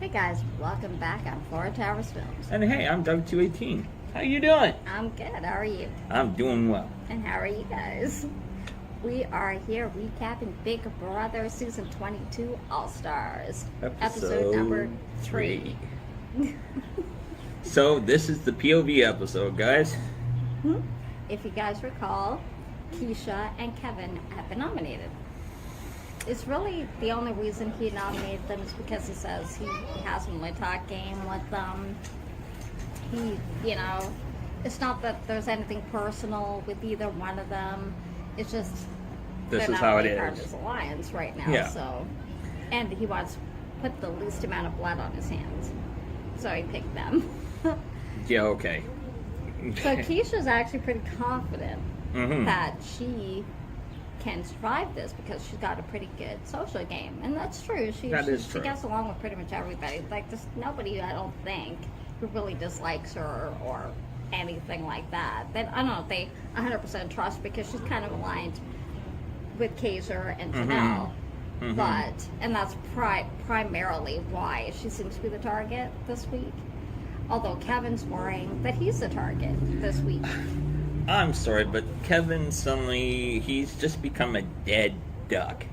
Hey guys, welcome back on Four Towers Films. And hey, I'm Doug218. How you doing? I'm good, how are you? I'm doing well. And how are you guys? We are here recapping Big Brother Season 22 All-Stars. Episode number 3. So, this is the POV episode, guys. If you guys recall, Keisha and Kevin have been nominated. It's really the only reason he nominated them is because he says he has a talk game with them. It's not that there's anything personal with either one of them. It's just This they're is not how it really part of is. his alliance right now. Yeah. So, and he wants to put the least amount of blood on his hands, so he picked them. Yeah, okay. So Keisha's actually pretty confident Mhm. that she can survive this because she's got a pretty good social game, and that's true. She gets along with pretty much everybody. Like, there's nobody, I don't think, who really dislikes her or anything like that. Then I don't know if they 100% trust, because she's kind of aligned with Kaiser and Janelle. And that's primarily why she seems to be the target this week. Although Kevin's worrying that he's the target this week. I'm sorry, but Kevin suddenly, he's just become a dead duck,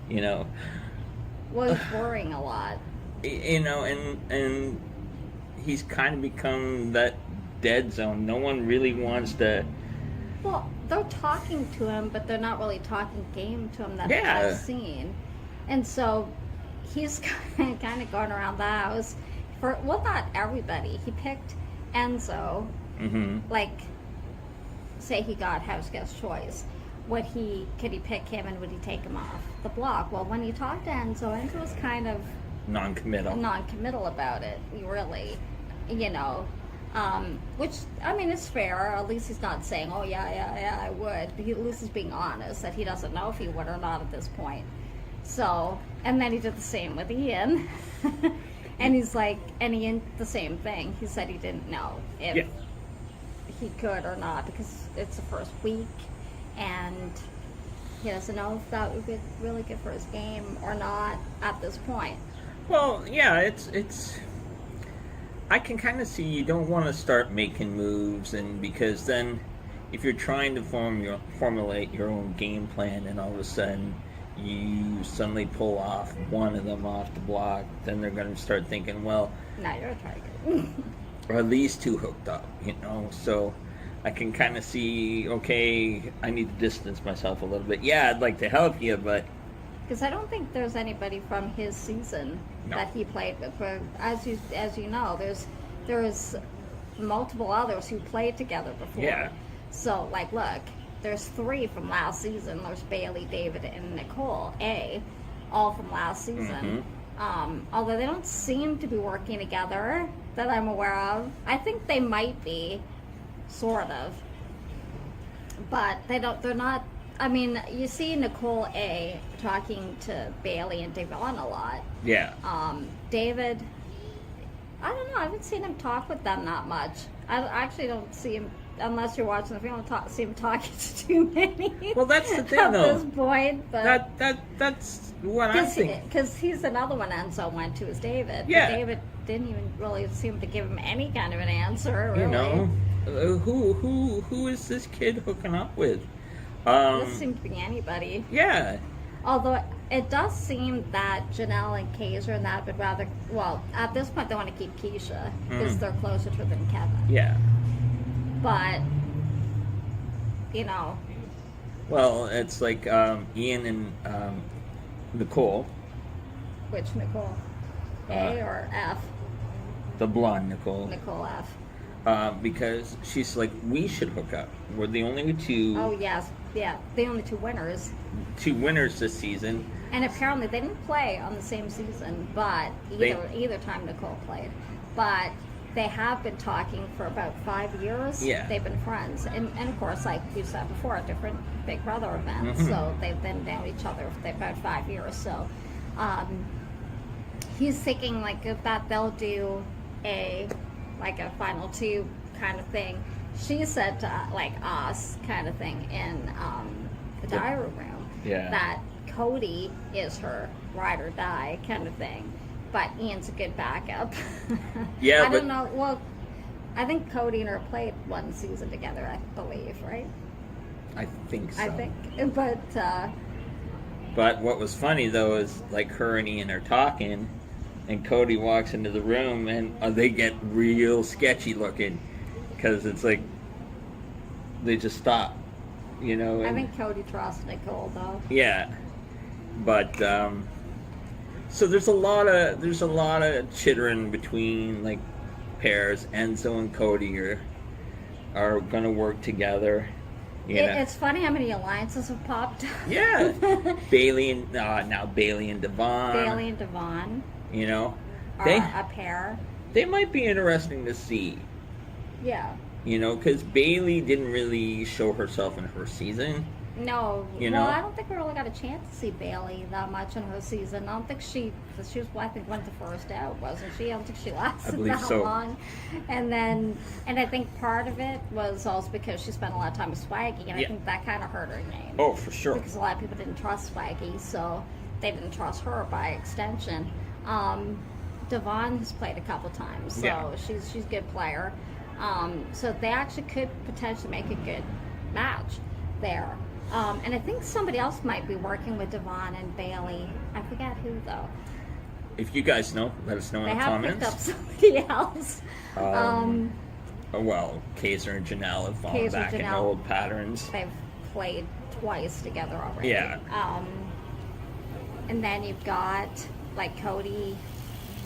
you know. Well, he's worrying a lot. You know, and he's kind of become that dead zone. No one really wants to... Well, they're talking to him, but they're not really talking game to him that Yeah. I've seen. And so he's kind of going around the house for, well, not everybody. He picked Enzo, like, say he got house guest choice. Could he pick him, and would he take him off the block? Well, when you talked to Enzo was kind of non-committal about it, really, which, I mean, it's fair. At least he's not saying, oh, yeah, I would. But at least he's being honest that he doesn't know if he would or not at this point. So, and then he did the same with Ian. And he's like, and Ian, the same thing. He said he didn't know if he could or not, because it's the first week, and he doesn't know if that would be really good for his game or not at this point. Well, yeah, it's. I can kind of see you don't want to start making moves, and because then, if you're trying to formulate your own game plan, and all of a sudden you suddenly pull off one of them off the block, then they're going to start thinking, well, now you're a target. Are these two hooked up? So I can kind of see. Okay, I need to distance myself a little bit. Yeah, I'd like to help you, but. Because I don't think there's anybody from his season that he played with. But as you know, there's multiple others who played together before. Yeah. So, like, look, there's 3 from last season. There's Bailey, David, and Nicole, all from last season. Although they don't seem to be working together that I'm aware of. I think they might be, sort of. But they're not. I mean, you see Nicole A talking to Bailey and Devon a lot. Yeah. David, I don't know. I haven't seen him talk with them that much. I actually don't see him, unless you're watching the film, see him talking to too many. Well, that's the thing, at though. this point, but that's what I think. Because he's another one Enzo went to, is David. Yeah. But David didn't even really seem to give him any kind of an answer. Really. Who is this kid hooking up with? Doesn't seem to be anybody. Yeah. Although it does seem that Janelle and Kaiser and that would rather, well, at this point they want to keep Keisha because they're closer to her than Kevin. Yeah. But, Well, it's like Ian and Nicole. Which Nicole? A or F? The blonde Nicole. Nicole F. Because she's like, we should hook up. We're the only two. Oh, yes. Yeah, the only 2 winners. 2 winners this season. And apparently they didn't play on the same season, but either time Nicole played. But they have been talking for about 5 years. Yeah. They've been friends. And of course, like you said before, at different Big Brother events. So they've been down each other for about 5 years. So he's thinking like that they'll do a final 2 kind of thing. She said to like us kind of thing in the diary room that Cody is her ride or die kind of thing. but Ian's a good backup. Yeah, I don't know. Well, I think Cody and her played one season together, I believe, right? I think so. I think, But what was funny though is like her and Ian are talking, and Cody walks into the room, and they get real sketchy looking because it's like they just stop, you know. And, I think Cody trusts Nicole though. yeah, but so there's a lot of chittering between like pairs. Enzo and Cody are gonna work together. It's funny how many alliances have popped up. Yeah, Bailey and now Bailey and Devon. Bailey and Devon. You know, are a pair. They might be interesting to see. Yeah. You know, because Bailey didn't really show herself in her season. No. You know? Well, I don't think we really got a chance to see Bailey that much in her season. I don't think she was, I think, one of the first out, wasn't she? I don't think she lasted that long. And I think part of it was also because she spent a lot of time with Swaggy, and I think that kind of hurt her name. Oh, for sure. Because a lot of people didn't trust Swaggy, so they didn't trust her by extension. Devon has played a couple times, so she's a good player. So they actually could potentially make a good match there. And I think somebody else might be working with Devon and Bailey. I forget who though. If you guys know, let us know in the comments. They have picked up somebody else. Well, Kaiser and Janelle have fallen back in old patterns. They've played twice together already. Yeah. And then you've got like Cody,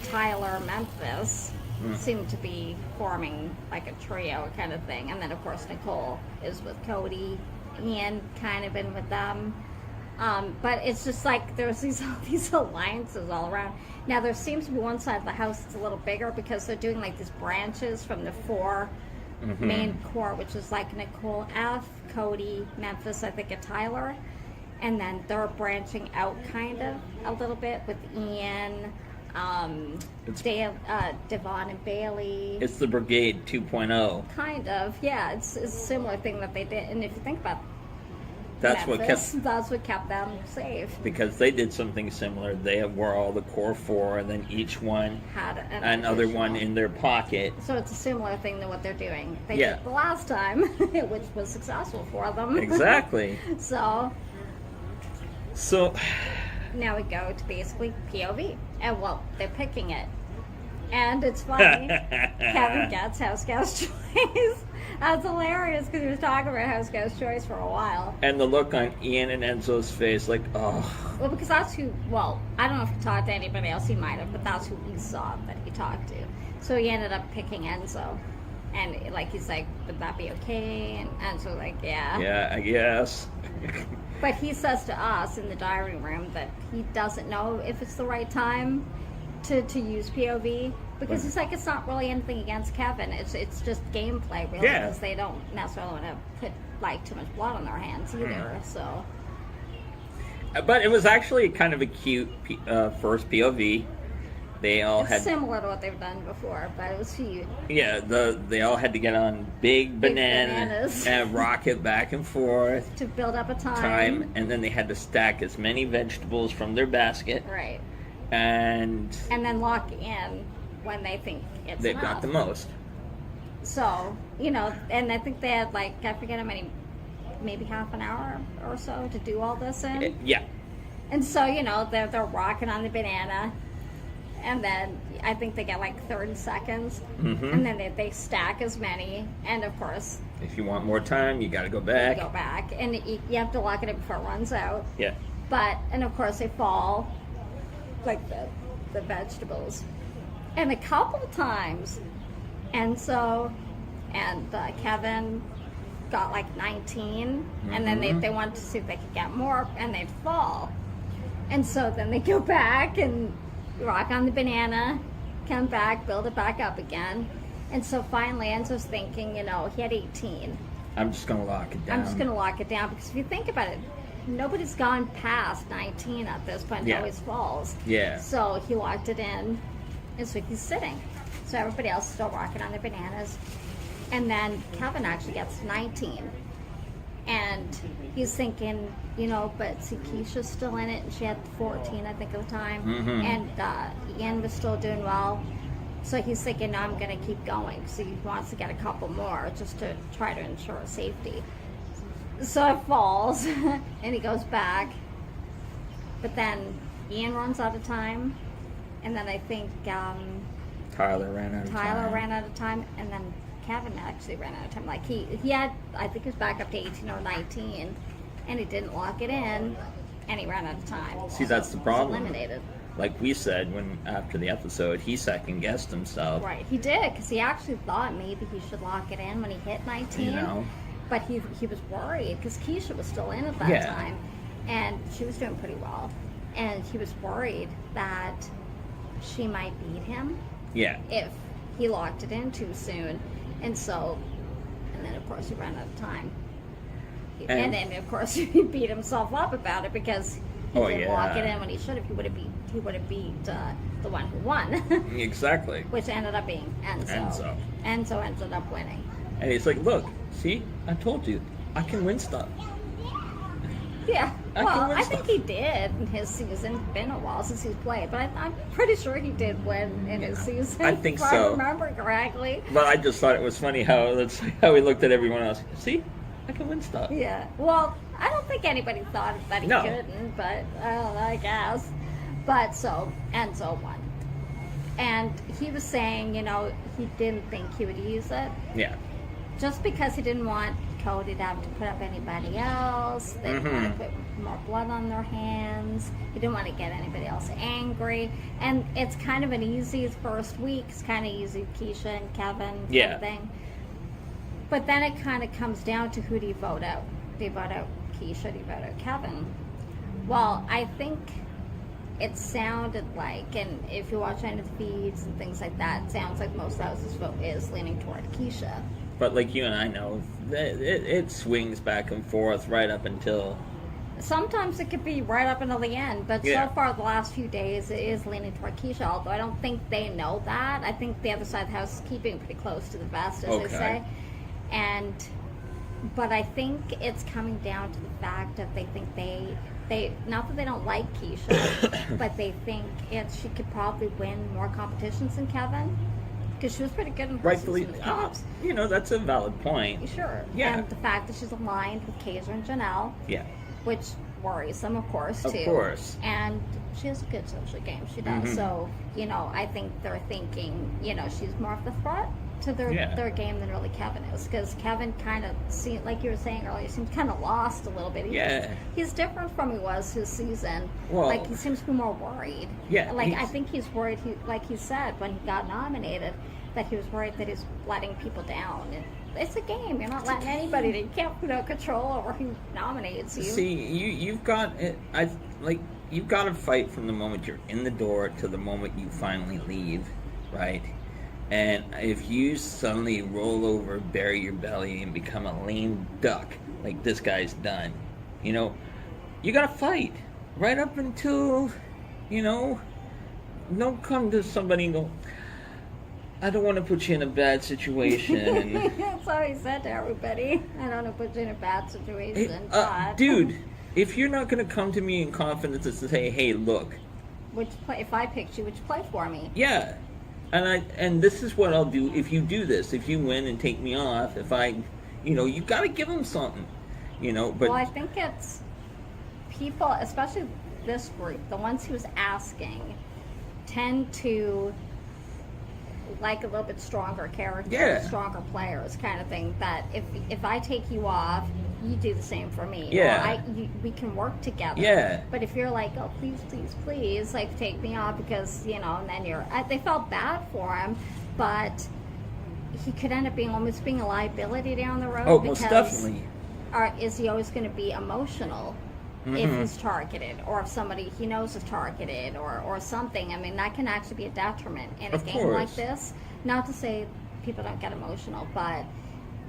Tyler, Memphis seem to be forming like a trio kind of thing. And then of course Nicole is with Cody. Ian kind of been with them. But it's just like there's all these alliances all around. Now there seems to be one side of the house that's a little bigger because they're doing like these branches from the four main core, which is like Nicole F, Cody, Memphis, I think, and Tyler. And then they're branching out kind of a little bit with Ian, Devon and Bailey. It's the Brigade 2.0. Kind of, yeah. It's a similar thing that they did. And if you think about that's Memphis, that's what kept them safe. Because they did something similar. They were all the core four, and then each one had another one in their pocket. So it's a similar thing to what they're doing. They did the last time, which was successful for them. Exactly. So now we go to basically POV. And well, they're picking it. And it's funny. Kevin gets House Guest Choice. That's hilarious because he was talking about House Guest Choice for a while. And the look on Ian and Enzo's face, like, oh. Well, because that's who, I don't know if he talked to anybody else, he might have, but that's who he saw that he talked to. So he ended up picking Enzo. And he's like, would that be okay? And Enzo's like, yeah. Yeah, I guess. But he says to us in the diary room that he doesn't know if it's the right time to use POV because he's like, it's not really anything against Kevin. It's just gameplay, really, because they don't necessarily want to put too much blood on their hands either. So, but it was actually kind of a cute first POV. They all had similar to what they've done before, but it was cute. Yeah, they all had to get on big bananas and rock it back and forth to build up a time, and then they had to stack as many vegetables from their basket, right? And then lock in when they think they've got the most. So and I think they had I forget how many, maybe half an hour or so to do all this in. Yeah. And so they're rocking on the banana. And then I think they get 30 seconds. And then they stack as many. And of course, if you want more time, you got to go back. And you have to lock it in before it runs out. Yeah. And of course, they fall like the vegetables. And a couple of times, Enzo and Kevin got 19. And then they wanted to see if they could get more, and they'd fall. And so then they go back and rock on the banana, come back, build it back up again. And so finally Enzo's thinking, he had 18. I'm just going to lock it down. Because if you think about it, nobody's gone past 19 at this point. It always falls. Yeah. So he locked it in, and so he's sitting. So everybody else is still rocking on their bananas. And then Kevin actually gets 19. And he's thinking, you know, but see, Keisha's still in it, and she had 14, I think, at the time. And Ian was still doing well. So he's thinking, no, I'm going to keep going. So he wants to get a couple more just to try to ensure safety. So it falls, and he goes back. But then Ian runs out of time. And then I think Tyler ran out of time. And then Kevin actually ran out of time. Like he had, I think he was back up to 18 or 19, and he didn't lock it in, and he ran out of time. See, that's the problem. He was eliminated. Like we said after the episode, he second guessed himself. Right, he did, because he actually thought maybe he should lock it in when he hit 19. You know. But he was worried because Keisha was still in at that time, and she was doing pretty well, and he was worried that she might beat him. Yeah. If he locked it in too soon. And then of course he ran out of time. And then of course he beat himself up about it because he didn't lock it in when he should have. He would have beat the one who won. Exactly. Which ended up being Enzo. Enzo ended up winning. And he's like, look, see, I told you, I can win stuff. Yeah, well, I think he did in his season. It's been a while since he's played, but I'm pretty sure he did win in his season. I think if so. I remember correctly. But I just thought it was funny how he looked at everyone else. See, I can win stuff. Yeah. Well, I don't think anybody thought that he couldn't, but I don't know, I guess. But so Enzo won, and he was saying, you know, he didn't think he would use it. Yeah. Just because he didn't want Cody to have to put up anybody else. They didn't want to put more blood on their hands. He didn't want to get anybody else angry. And it's kind of an easy first week. It's kind of easy, Keisha and Kevin kind of thing. But then it kind of comes down to who do you vote out? Do you vote out Keisha? Do you vote out Kevin? Well, I think it sounded like, and if you watch any of the feeds and things like that, it sounds like most of the house's vote is leaning toward Keisha. But like you and I know, it swings back and forth right up until... Sometimes it could be right up until the end, but so far the last few days it is leaning toward Keisha, although I don't think they know that. I think the other side of the house is keeping pretty close to the vest, as they say. But I think it's coming down to the fact that they think they not that they don't like Keisha, but they think she could probably win more competitions than Kevin. Because she was pretty good in her rightfully, season with Cops. You know, that's a valid point. Sure. Yeah. And the fact that she's aligned with Kaiser and Janelle. Yeah. Which worries them, of course, too. Of course. And she has a good social game. She does. So, you know, I think they're thinking, you know, she's more of the threat to their game than really Kevin is. Because Kevin kind of, like you were saying earlier, seems kind of lost a little bit. He's different from he was his season. Well, like, he seems to be more worried. Yeah. Like, I think he's worried, like he said, when he got nominated, that he was worried that he's letting people down. And it's a game. You're not letting anybody. You can't put no control over who nominates you. See, you've got it. You've got to fight from the moment you're in the door to the moment you finally leave, right? And if you suddenly roll over, bury your belly, and become a lame duck like this guy's done, you know, you got to fight right up until, you know, don't come to somebody and go, I don't want to put you in a bad situation. That's how he said to everybody. I don't want to put you in a bad situation. Dude, if you're not going to come to me in confidence and say, hey, look. If I picked you, would you play for me? Yeah. And this is what I'll do if you do this. If you win and take me off, you got to give them something. You know, but... Well, I think it's people, especially this group, the ones he was asking, tend to... like a little bit stronger characters, stronger players, kind of thing. That if I take you off, you do the same for me. Yeah. Or we can work together. Yeah. But if you're like, oh, please, like, take me off because, you know, and then they felt bad for him, but he could end up almost being a liability down the road. Oh, most definitely. Is he always going to be emotional? If he's targeted, or if somebody he knows is targeted, or something. I mean, that can actually be a detriment in a game like this. Not to say people don't get emotional, but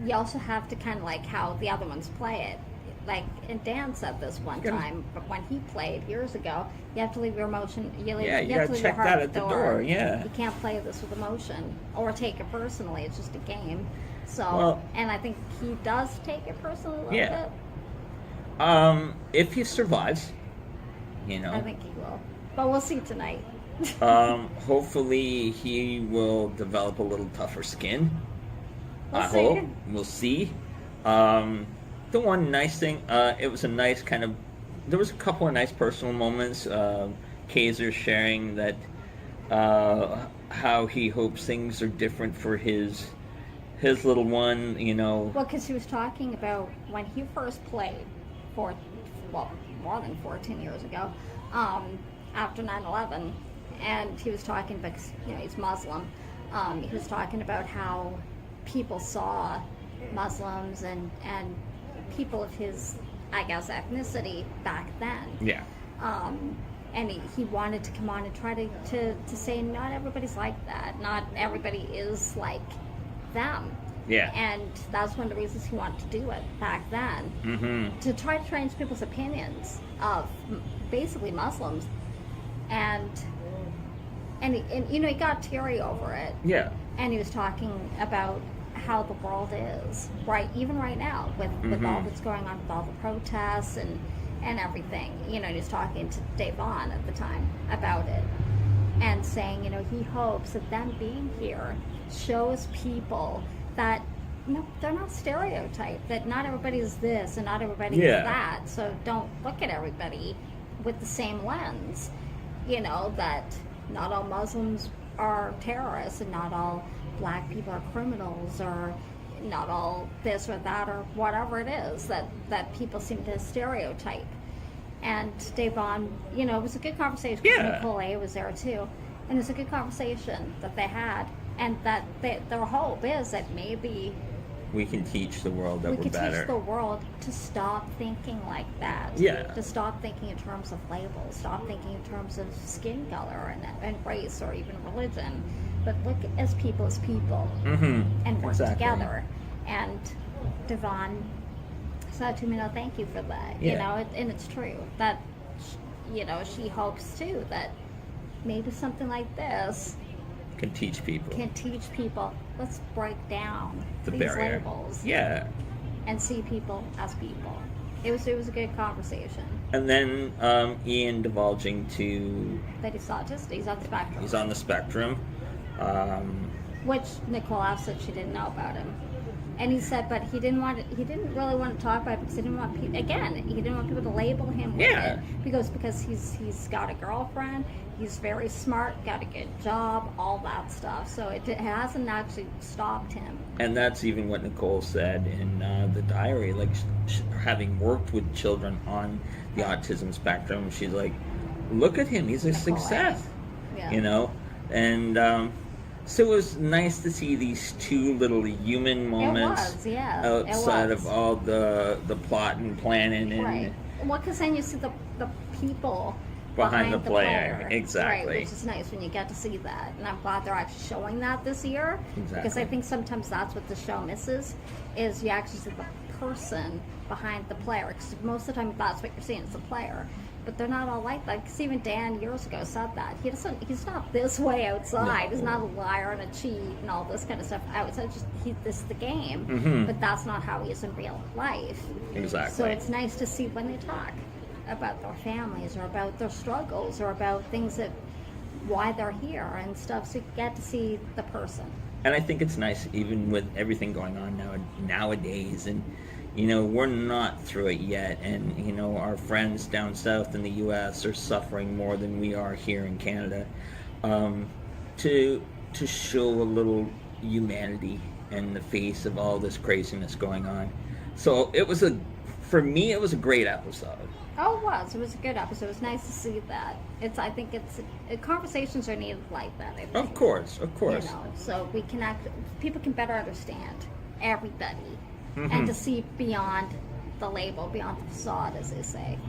you also have to kind of like how the other ones play it. Like, and Dan said this one time, but when he played years ago, you have to leave your emotion. You have to leave your heart at the door. Yeah, you can't play this with emotion or take it personally. It's just a game. So, and I think he does take it personally a little bit. If he survives, I think he will, but we'll see tonight. Hopefully he will develop a little tougher skin. We'll see. Hope. We'll see. The one nice thing, it was a nice kind of. There was a couple of nice personal moments. Kaiser sharing that how he hopes things are different for his little one. Well, because he was talking about when he first played more than 14 years ago, after 9/11, and he was talking because he's Muslim. He was talking about how people saw Muslims and people of his, I guess, ethnicity back then. Yeah. And he wanted to come on and try to say not everybody's like that. Not everybody is like them. Yeah. And that's one of the reasons he wanted to do it back then. Mm-hmm. To try to change people's opinions of basically Muslims. And he got teary over it. Yeah. And he was talking about how the world is, right, even right now, with all that's going on, with all the protests and everything. He was talking to Dave Vaughn at the time about it, and saying, he hopes that them being here shows people that they're not stereotyped, that not everybody is this and not everybody is that, so don't look at everybody with the same lens, that not all Muslims are terrorists and not all black people are criminals, or not all this or that or whatever it is that people seem to stereotype. And Dave Vaughn, it was a good conversation. Yeah. Nicole A. was there too, and it was a good conversation that they had, and that their hope is that maybe we can teach the world that we we're can better. teach the world to stop thinking like that. Yeah. To stop thinking in terms of labels, stop thinking in terms of skin color and race or even religion, but look as people and work together. And Devon said to me, thank you for that. And it's true that she hopes too that maybe something like this can teach people. Let's break down the these barrier. labels. Yeah. And see people as people. It was a good conversation. And then Ian divulging to That he's autistic. He's on the spectrum. he's on the spectrum. Which Nicole F said she didn't know about him. And he said, but he didn't really want to talk about it because he didn't want people, he didn't want people to label him with it. Because he's got a girlfriend, he's very smart, got a good job, all that stuff. So it hasn't actually stopped him. And that's even what Nicole said in the diary. Like, having worked with children on the autism spectrum, she's like, look at him, he's a Nicole success. Yeah. And so it was nice to see these two little human moments. It was, yeah. Outside of all the plot and planning and right. Well, because then you see the people behind the player. Exactly. Right, which is nice when you get to see that. And I'm glad they're actually showing that this year. Exactly. Because I think sometimes that's what the show misses, is you actually see the person behind the player. Because most of the time that's what you're seeing, is the player. But they're not all like that. Because even Dan years ago said that. He's not this way outside. No. He's not a liar and a cheat and all this kind of stuff outside. This is the game. Mm-hmm. But that's not how he is in real life. Exactly. So it's nice to see when they talk about their families or about their struggles or about things why they're here and stuff. So you get to see the person. And I think it's nice, even with everything going on nowadays, and we're not through it yet, and our friends down south in the U.S. are suffering more than we are here in Canada. To show a little humanity in the face of all this craziness going on. So for me, it was a great episode. Oh, it was. It was a good episode. It was nice to see that. Conversations are needed like that, I think. Of course. So people can better understand everybody, and to see beyond the label, beyond the facade, as they say.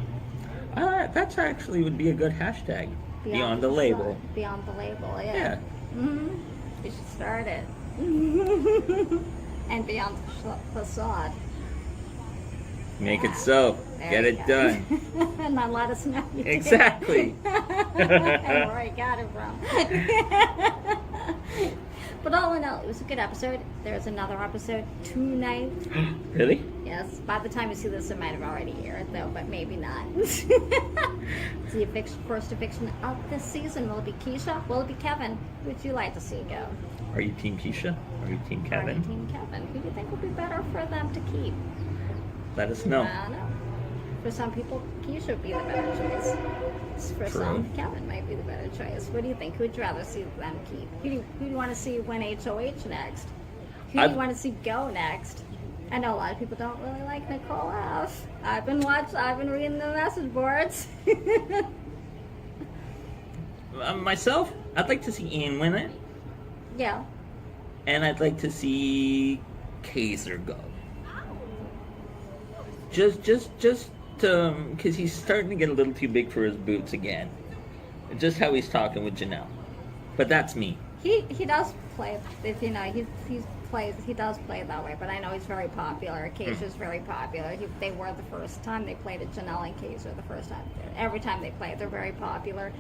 That's actually would be a good hashtag. Beyond the label. Beyond the label, yeah. Yeah. Mm-hmm. We should start it. And beyond the facade. Make it so. Get it done. And then let us know. Exactly. And where I got it from. But all in all, it was a good episode. There's another episode tonight. Really? Yeah. Yes, by the time you see this, it might have already aired, though, but maybe not. It's the first eviction of this season. Will it be Keisha? Will it be Kevin? Who would you like to see go? Are you Team Keisha? Are you Team Kevin? Are you Team Kevin? Who do you think would be better for them to keep? Let us know. I don't know. For some people, Keisha would be the better choice. For True. some, Kevin might be the better choice. What do you think? Who would you rather see them keep? Who do you want to see win HOH next? Who do you want to see go next? I know a lot of people don't really like Nicole F. I've been reading the message boards. Myself, I'd like to see Ian win it. Yeah. And I'd like to see Kaiser go. Just because he's starting to get a little too big for his boots again. Just how he's talking with Janelle. But that's me. He does play, if you know, he does play that way, but I know he's very popular. Kaiser's very popular. They were the first time they played at Janelle and Kaiser the first time. Every time they play, they're very popular.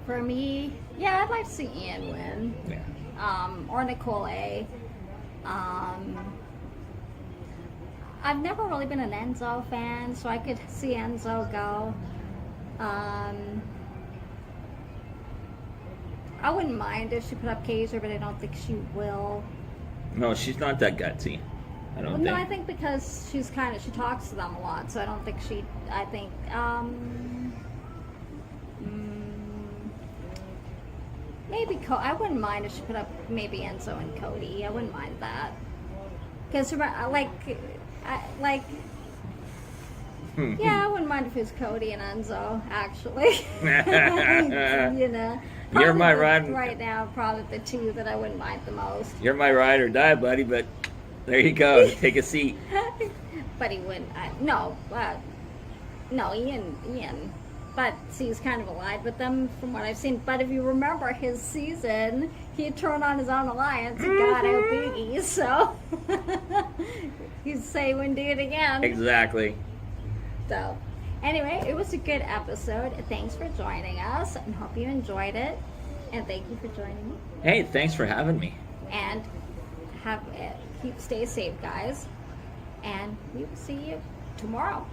For me, yeah, I'd like to see Ian win. Yeah. Or Nicole A. I've never really been an Enzo fan, so I could see Enzo go. I wouldn't mind if she put up Kaiser, but I don't think she will. No, she's not that gutsy. I don't think. No, I think because she talks to them a lot, so I don't think maybe I wouldn't mind if she put up maybe Enzo and Cody. I wouldn't mind that. Because, yeah, I wouldn't mind if it was Cody and Enzo, actually. You know. You're my ride. Right now, probably the two that I wouldn't mind the most. You're my ride or die, buddy, but there you go. Take a seat. But he wouldn't. No, Ian. But see, he's kind of allied with them from what I've seen. But if you remember his season, he turned on his own alliance and got out Biggie. So he'd say he wouldn't do it again. Exactly. So anyway, it was a good episode. Thanks for joining us, and hope you enjoyed it. And thank you for joining me. Hey, thanks for having me. And stay safe, guys. And we will see you tomorrow.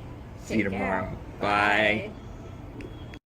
See you tomorrow. Bye.